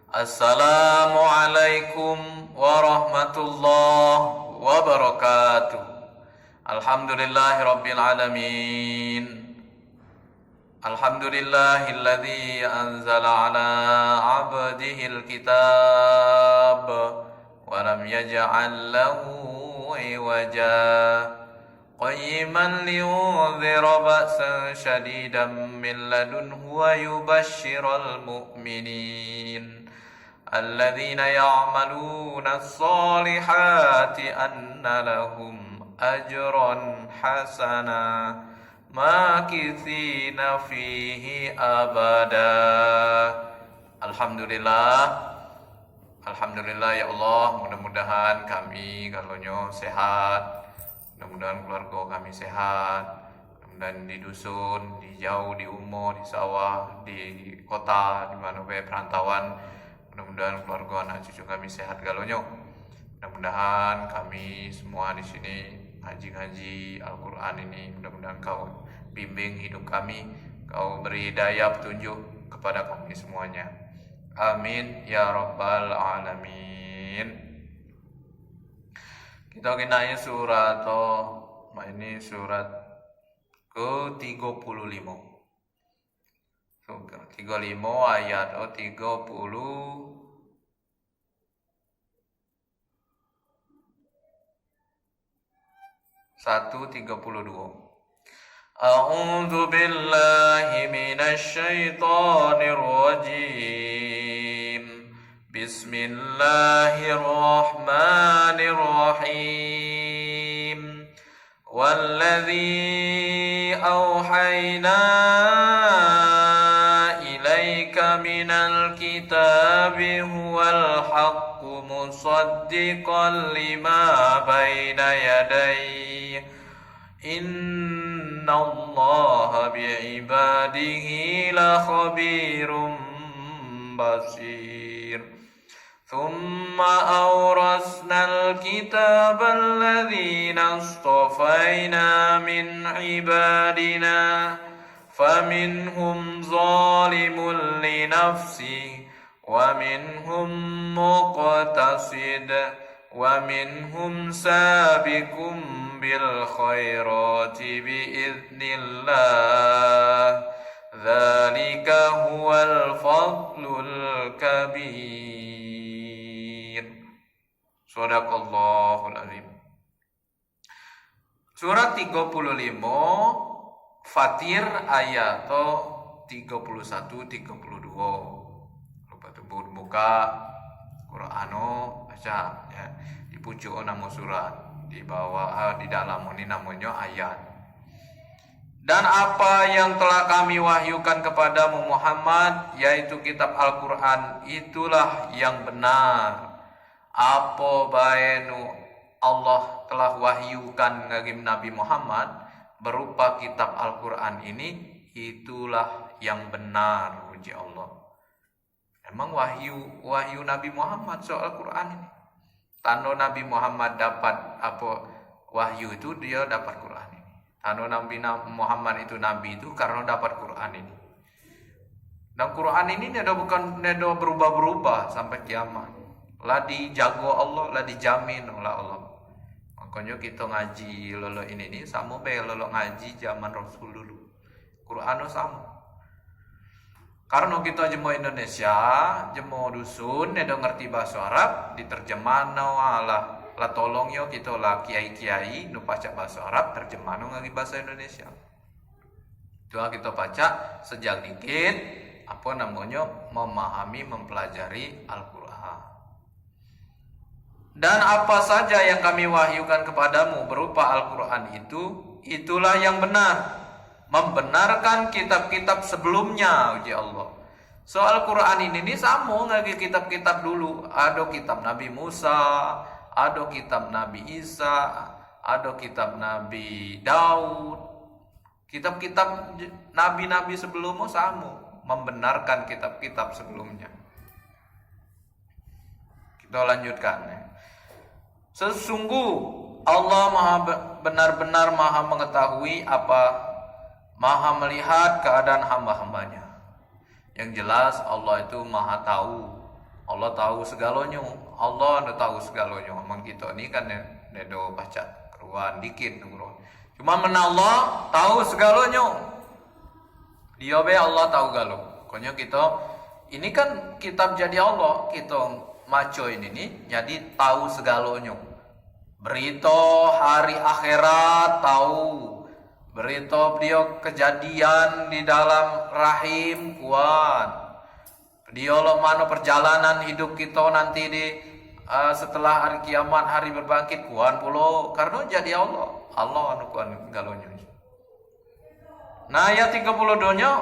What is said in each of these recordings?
Assalamualaikum warahmatullahi wabarakatuh. Alhamdulillahirabbil alamin. Alhamdulillahilladzi anzala ala 'abdihil kitab wa lam yaj'al lahu 'iwaja qayyiman liyunzira ba'san shadidan min ladunhu wa yubashshiral mu'minin alladzina ya'maluna as-solihati anna lahum ajran hasana makithina fihi abada. Alhamdulillah ya Allah, mudah-mudahan kami kalonyo sehat, mudah-mudahan keluarga kami sehat, mudah-mudahan di dusun, di jauh, di umur, di sawah, di kota, di mana perantauan, mudah-mudahan keluarga anak cucu kami sehat kalonyo. Mudah-mudahan kami semua di sini ngaji Al-Quran ini, mudah-mudahan kau bimbing hidup kami, kau beri daya petunjuk kepada kami semuanya. Amin ya rabbal alamin. Kita kenanya surat ini surat ke-35. 35 ayat 30 132. A'udzu billahi minasy syaithanir rajim. Bismillahirrahmanirrahim. Walladzi auhayna ilaika minal kitabi huwal haqqu musaddiqan lima baina yadayhi innallaha bi'ibadihi lakhabirum basir. Thumma awrasnal kitabal ladzina astafayna min ibadina faminhum zalimun li nafsihi wa minhum muqtasid wa minhum sabiqum bil khairati biiznillah dzalika huwal fadlul kabir. Shadaqallahul azim. Surat 35 Fatir ayat 31 32. Lupa tuh buka Qur'ano baca ya. Di pucuk nama surat, di bawah di dalam ini namanya ayat. Dan apa yang telah kami wahyukan kepadamu Muhammad, yaitu kitab Al-Quran, itulah yang benar. Apa baenu Allah telah wahyukan bagi Nabi Muhammad berupa kitab Al-Quran ini, itulah yang benar, puji Allah. Emang wahyu Nabi Muhammad soal Quran ini. Tanda Nabi Muhammad dapat apa wahyu itu, dia dapat Quran ini. Tanda Nabi Muhammad itu nabi itu karena dapat Quran ini. Dan Quran ini bukan berubah-berubah sampai kiamat. Lah dijago Allah, lah dijamin oleh Allah. Makanya kita ngaji lolo ini sama be lolo ngaji zaman Rasul dulu. Quran sama. Karena kita jemo Indonesia, jemo dusun, nedo ngerti bahasa Arab, diterjemah lah tolong yo kita lah kiai-kiai nu baca bahasa Arab, terjemah ngagi bahasa Indonesia. Doa kita baca sejak dikit, apa namanya memahami, mempelajari Al-Quran. Dan apa saja yang kami wahyukan kepadamu berupa Al-Quran itu, itulah yang benar, membenarkan kitab-kitab sebelumnya, uji Allah. Soal Quran ini sama ngagi kitab-kitab dulu. Ada kitab Nabi Musa, ada kitab Nabi Isa, ada kitab Nabi Daud. Kitab-kitab nabi-nabi sebelumnya sama, membenarkan kitab-kitab sebelumnya. Kita lanjutkan ya. Sesungguh Allah benar-benar maha mengetahui maha melihat keadaan hamba-hambanya. Yang jelas Allah itu maha tahu Allah tahu segalanya. Allah anu tahu segalanya. Amang kita ni kan nedo baca keruan dikit nunggu. Cuma Allah tahu segalanya. Dia be Allah tahu galo. Pokoknya kita ini kan kitab jadi Allah, kita maco ini nih jadi tahu segalanya. Berita hari akhirat tahu. Berita dia kejadian di dalam rahim kuat. Dia lo mana perjalanan hidup kita nanti di setelah hari kiamat, hari berbangkit kuat pulo karena jadi Allah. Allah anu kuat galonya. Nah ayat 32-nya,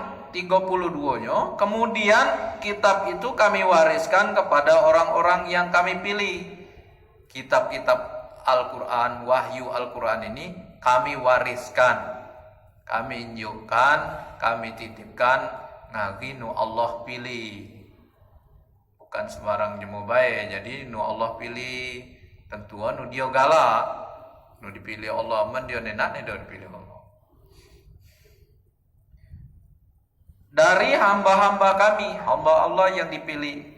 kemudian kitab itu kami wariskan kepada orang-orang yang kami pilih. Kitab-kitab Al-Quran, wahyu Al-Quran ini kami wariskan, kami injukkan, kami titipkan ngagi nu Allah pilih. Bukan sembarang jemu bae, jadi nu Allah pilih tentuan nu dia galak, nu dipilih Allah men dia nenak dia dipilih Allah. Dari hamba-hamba kami, hamba Allah yang dipilih.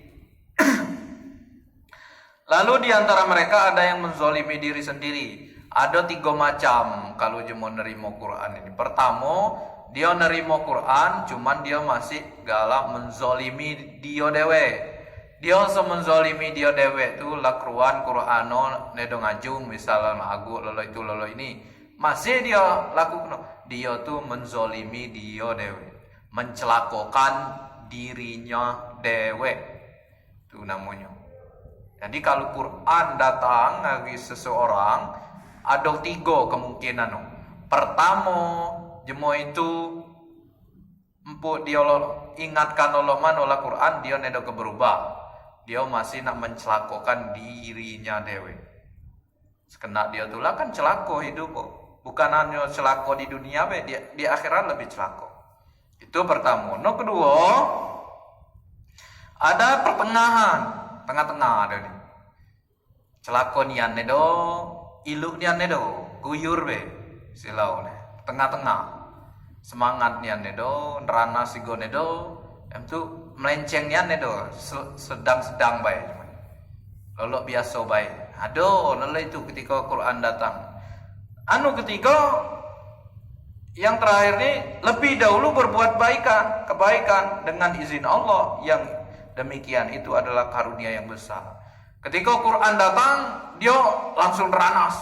Lalu di antara mereka ada yang menzolimi diri sendiri. Ada 3 macam kalau dia mau nerima Quran ini. Pertama, dia nerima Quran, cuman dia masih galak menzolimi dia dewe. Dia menzolimi dia dewe tu lakruan Qur'ano nedo ngajung misalnya agu lolo itu lolo ini. Masih dia lakukan. Dia tu menzolimi dia dewe. Mencelakokan dirinya dewe itu namanya. Jadi kalau Quran datang bagi seseorang ada 3 kemungkinan. Pertama, jemo itu empuk dia ingatkan Allah manola Quran dia nedo berubah. Dia masih nak mencelakokan dirinya dewe. Sekena dia tulah kan celako hidup. Bukan hanya celako di dunia be, di akhirat lebih celako. Itu pertama. No kedua, ada pertengahan, tengah-tengah ada nih. Celako nian nedo, iluk nian nedo, guyur be, silau nih. Tengah-tengah, semangat nian nedo, nerana sigo nedo, itu melenceng nian nedo, sedang-sedang baik. Lalu biasa baik. Aduh, lalu itu ketika Quran datang. Anu ketiga, yang terakhir ini lebih dahulu berbuat kebaikan dengan izin Allah yang demikian itu adalah karunia yang besar. Ketika Quran datang, dia langsung ranas,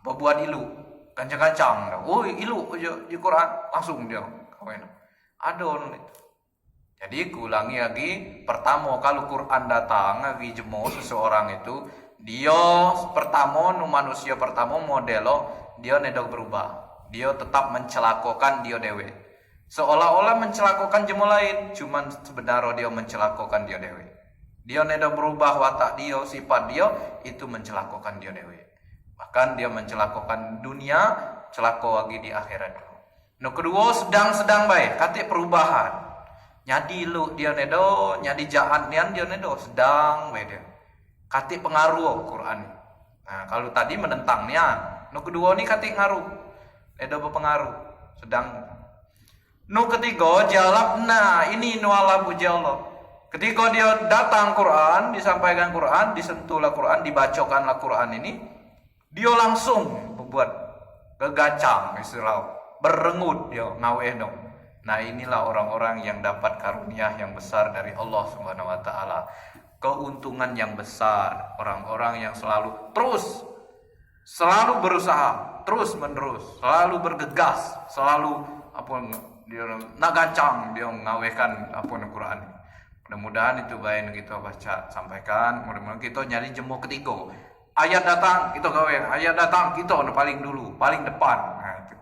berbuat ilu, kancang-kancang. Oh ilu aja di Quran langsung dia kawin. Aduh itu. Jadi ulangi lagi, pertama kalau Quran datang lagi jemo seseorang itu, dia pertama manusia pertama modelo dia nedok berubah. Dia tetap mencelakokan dia dewe. Seolah-olah mencelakokan jemu lain, cuman sebenarnya dia mencelakokan dia dewe. Dia neda berubah watak dia, sifat dia itu mencelakokan dia dewe. Bahkan dia mencelakokan dunia, celako lagi di akhirat. No kedua sedang-sedang baik, kata perubahan. Nyadi lu dia nedo, nyadi jahat nian dia nedo, sedang baik dia. Kata pengaruh Quran. Nah, kalau tadi menentang nian, no kedua ni kata ngaruh. Edo berpengaruh sedang. Nu ketiga jalab. Nah ini nuala puji Allah. Ketika dia datang Quran, disampaikan Quran, disentuhlah Quran, dibacakanlah Quran ini, dia langsung membuat gegacang istilah, berengut dia ngawehno. Nah inilah orang-orang yang dapat karunia yang besar dari Allah Subhanahu Wa Taala, keuntungan yang besar, orang-orang yang selalu berusaha terus menerus, selalu bergegas, selalu dia nak gancang dia ngawehkan Quran. Mudah-mudahan itu baik kita baca sampaikan. Mudah-mudahan kita nyari jemu ketiga. Ayat datang kita gawe, ayat datang kita paling dulu, paling depan. Nah, itu.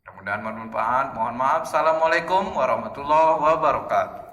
Mudah-mudahan bermanfaat. Mohon maaf. Assalamualaikum warahmatullahi wabarakatuh.